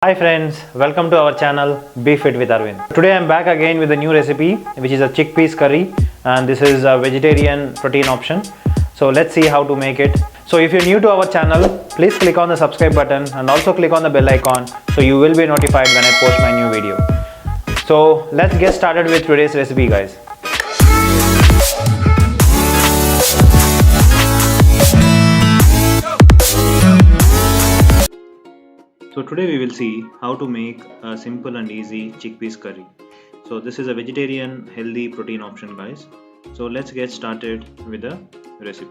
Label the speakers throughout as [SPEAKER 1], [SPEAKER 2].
[SPEAKER 1] Hi friends, welcome to our channel Be Fit with Arvind. Today I am back again with a new recipe which is a chickpeas curry, and this is a vegetarian protein option. So let's see how to make it. So if you're new to our channel, please click on the subscribe button and also click on the bell icon so you will be notified when I post my new video. So let's get started with today's recipe, guys. So today we will see how to make a simple and easy chickpeas curry. So this is a vegetarian healthy protein option, guys. So let's get started with the recipe.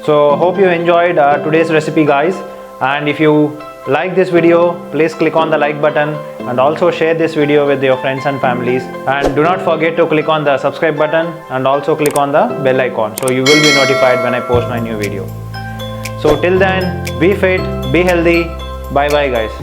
[SPEAKER 1] So hope you enjoyed today's recipe, guys, and if you like this video, please click on the like button and also share this video with your friends and families, and do not forget to click on the subscribe button and also click on the bell icon so you will be notified when I post my new video. So till then, be fit, be healthy. Bye bye, guys.